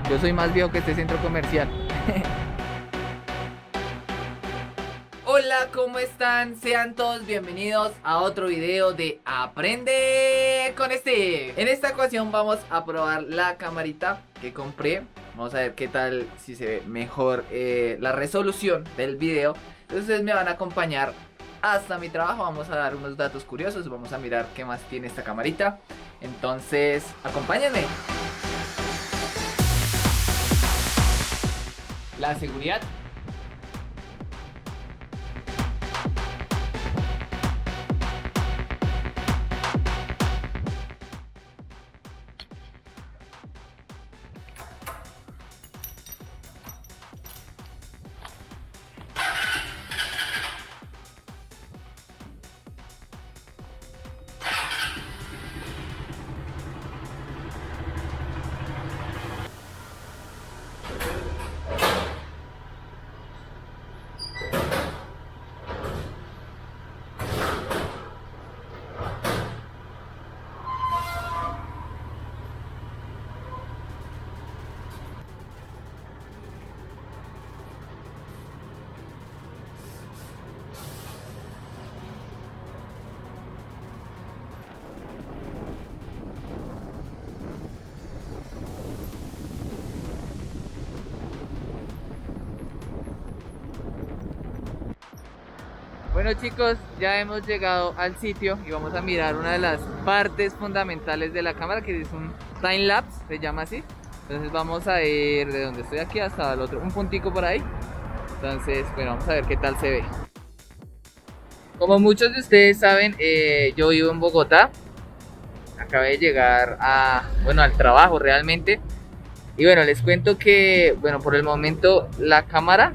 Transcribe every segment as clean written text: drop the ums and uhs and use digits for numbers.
Yo soy más viejo que este centro comercial. Hola, ¿cómo están? Sean todos bienvenidos a otro video de Aprende con Steve. En esta ocasión vamos a probar la camarita que compré. Vamos a ver qué tal, si se ve mejor la resolución del video. Entonces ustedes me van a acompañar hasta mi trabajo. Vamos a dar unos datos curiosos. Vamos a mirar qué más tiene esta camarita. Entonces, acompáñenme. La seguridad. Bueno chicos, ya hemos llegado al sitio y vamos a mirar una de las partes fundamentales de la cámara, que es un time lapse, se llama así. Entonces vamos a ir de donde estoy aquí hasta el otro, un puntico por ahí. Entonces, bueno, vamos a ver qué tal se ve. Como muchos de ustedes saben, yo vivo en Bogotá. Acabé de llegar al trabajo realmente. Y bueno, les cuento que, bueno, por el momento la cámara,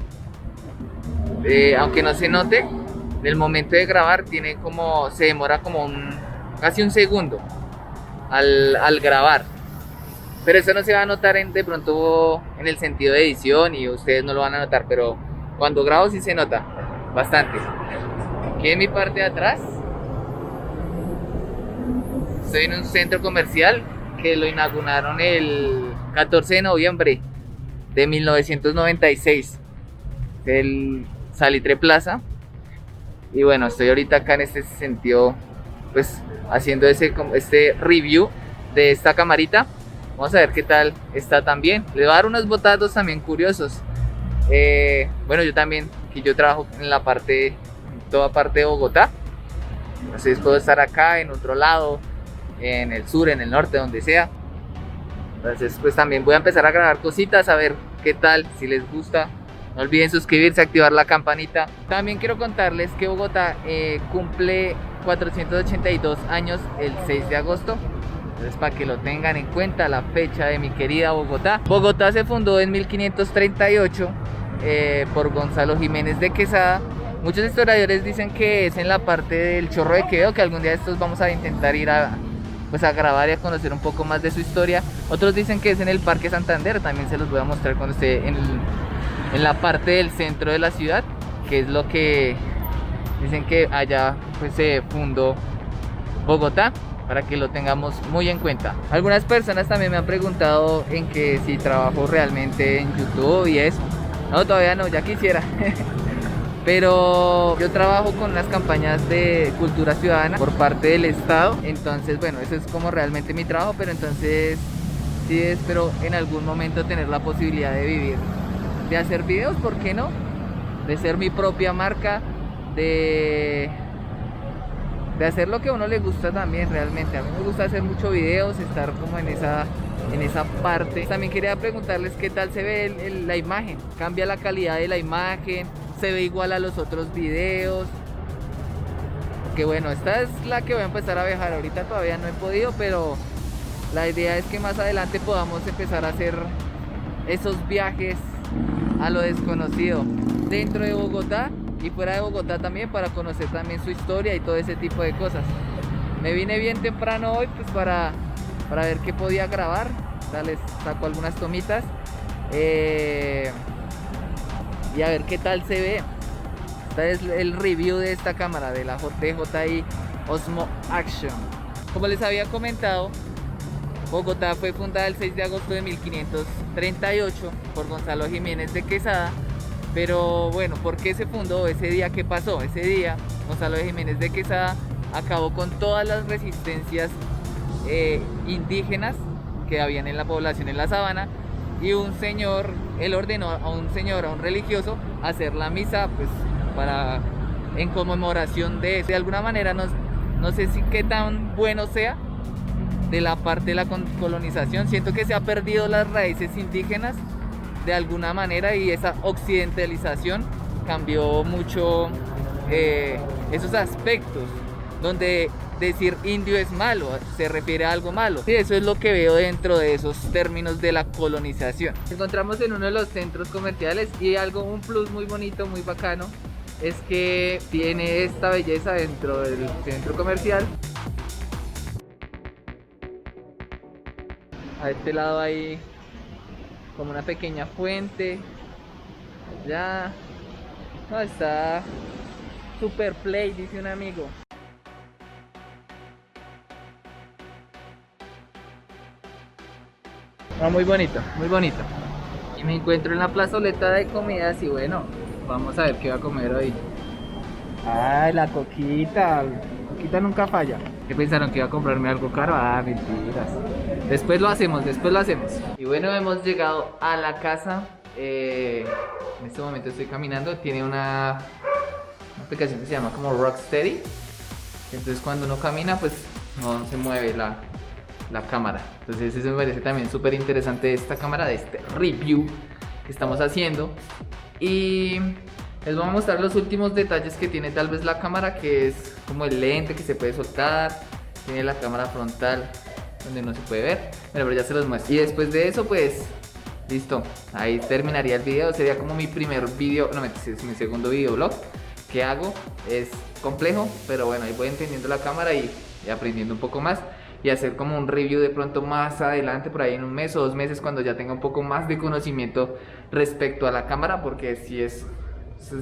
aunque no se note, en el momento de grabar se demora como casi un segundo al grabar. Pero eso no se va a notar de pronto en el sentido de edición, y ustedes no lo van a notar, pero cuando grabo sí se nota bastante. Aquí en mi parte de atrás estoy en un centro comercial que lo inauguraron el 14 de noviembre de 1996, el Salitre Plaza. Y bueno, estoy ahorita acá en este sentido, pues haciendo este review de esta camarita. Vamos a ver qué tal está también. Le voy a dar unos botazos también curiosos. Bueno, yo trabajo en toda parte de Bogotá. Entonces puedo estar acá, en otro lado, en el sur, en el norte, donde sea. Entonces pues también voy a empezar a grabar cositas, a ver qué tal, si les gusta. No olviden suscribirse, activar la campanita. También quiero contarles que Bogotá cumple 482 años el 6 de agosto. Entonces, para que lo tengan en cuenta, la fecha de mi querida Bogotá. Bogotá se fundó en 1538 por Gonzalo Jiménez de Quesada. Muchos historiadores dicen que es en la parte del Chorro de Quevedo, que algún día de estos vamos a intentar ir a grabar y a conocer un poco más de su historia. Otros dicen que es en el Parque Santander. También se los voy a mostrar cuando esté en la parte del centro de la ciudad, que es lo que dicen que allá pues se fundó Bogotá, para que lo tengamos muy en cuenta. Algunas personas también me han preguntado en que si trabajo realmente en YouTube y eso. No, todavía no, ya quisiera. Pero yo trabajo con las campañas de cultura ciudadana por parte del Estado. Entonces, bueno, eso es como realmente mi trabajo. Pero entonces sí espero en algún momento tener la posibilidad de vivir de hacer videos, ¿por qué no? De ser mi propia marca, de hacer lo que a uno le gusta también realmente. A mí me gusta hacer muchos videos, estar como en esa parte. También quería preguntarles qué tal se ve la imagen. ¿Cambia la calidad de la imagen? ¿Se ve igual a los otros videos? Que bueno, esta es la que voy a empezar a viajar. Ahorita todavía no he podido, pero la idea es que más adelante podamos empezar a hacer esos viajes a lo desconocido dentro de Bogotá y fuera de Bogotá también, para conocer también su historia y todo ese tipo de cosas. Me vine bien temprano hoy pues para ver qué podía grabar. Les saco algunas tomitas y a ver qué tal se ve. Este es el review de esta cámara, de la DJI Osmo Action. Como les había comentado, Bogotá fue fundada el 6 de agosto de 1538 por Gonzalo Jiménez de Quesada. Pero bueno, ¿por qué se fundó? Ese día, ¿qué pasó? Ese día Gonzalo Jiménez de Quesada acabó con todas las resistencias indígenas que habían en la población en la sabana, y un señor, él ordenó a un religioso hacer la misa, pues en conmemoración de eso. De alguna manera no sé si qué tan bueno sea de la parte de la colonización. Siento que se ha perdido las raíces indígenas de alguna manera, y esa occidentalización cambió mucho esos aspectos, donde decir indio es malo, se refiere a algo malo. Sí, eso es lo que veo dentro de esos términos de la colonización. Nos encontramos en uno de los centros comerciales, y un plus muy bonito, muy bacano, es que tiene esta belleza dentro del centro comercial. A este lado hay como una pequeña fuente. Ya no, está super play, dice un amigo. Muy bonito, muy bonito. Y me encuentro en la plazoleta de comidas, y bueno, vamos a ver qué va a comer hoy. Ay, la coquita. Coquita nunca falla. ¿Qué pensaron, que iba a comprarme algo caro? Ah, mentiras. Después lo hacemos. Y bueno, hemos llegado a la casa. En este momento estoy caminando. Tiene una aplicación que se llama como Rocksteady. Entonces cuando uno camina, pues no se mueve la cámara. Entonces eso me parece también súper interesante, esta cámara, de este review que estamos haciendo. Y les voy a mostrar los últimos detalles que tiene tal vez la cámara, que es como el lente que se puede soltar. Tiene la cámara frontal donde no se puede ver, pero ya se los muestro. Y después de eso, pues listo, ahí terminaría el video. Sería como mi primer video, no, es mi segundo videoblog que hago. Es complejo, pero bueno, ahí voy entendiendo la cámara y aprendiendo un poco más, y hacer como un review de pronto más adelante, por ahí en un mes o 2 meses, cuando ya tenga un poco más de conocimiento respecto a la cámara, porque si es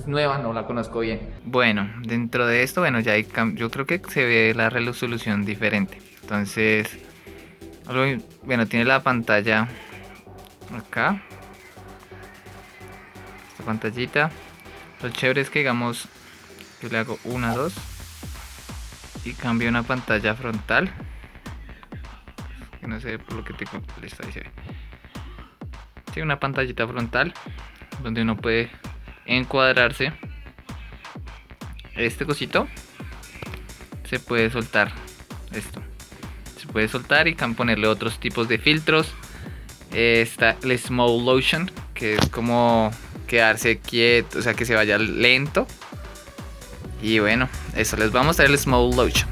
nueva, no la conozco bien. Bueno, dentro de esto, bueno, ya yo creo que se ve la resolución diferente. Entonces, bueno, tiene la pantalla acá, esta pantallita. Lo chévere es que, digamos, yo le hago 1, 2 y cambio una pantalla frontal, que no sé por lo que tengo. Listo, ahí se ve. Sí, una pantallita frontal donde uno puede encuadrarse. Este cosito se puede soltar. Esto se puede soltar y ponerle otros tipos de filtros. Está el Slow Motion, que es como quedarse quieto, o sea, que se vaya lento. Y bueno, eso, les vamos a mostrar el Slow Motion.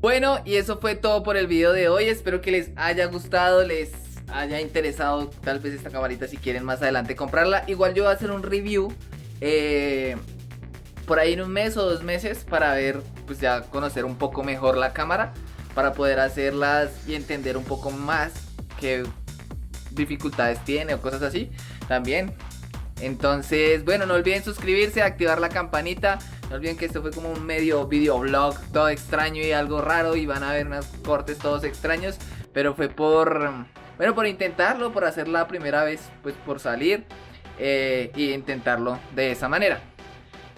Bueno, y eso fue todo por el video de hoy. Espero que les haya gustado, les haya interesado tal vez esta camarita, si quieren más adelante comprarla. Igual yo voy a hacer un review por ahí en un mes o 2 meses, para ver, pues ya conocer un poco mejor la cámara, para poder hacerlas y entender un poco más qué dificultades tiene o cosas así también. Entonces, bueno, no olviden suscribirse, activar la campanita. No olviden que esto fue como un medio videoblog, todo extraño y algo raro, y van a ver unos cortes todos extraños, pero fue por intentarlo, por hacer la primera vez, pues por salir y intentarlo de esa manera.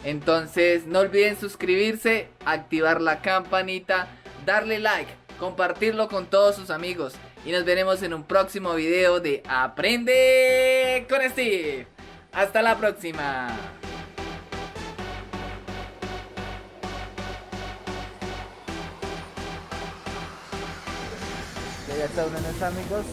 Entonces, no olviden suscribirse, activar la campanita, darle like, compartirlo con todos sus amigos, y nos veremos en un próximo video de Aprende con Steve. Hasta la próxima. Ya está uno de nuestros amigos.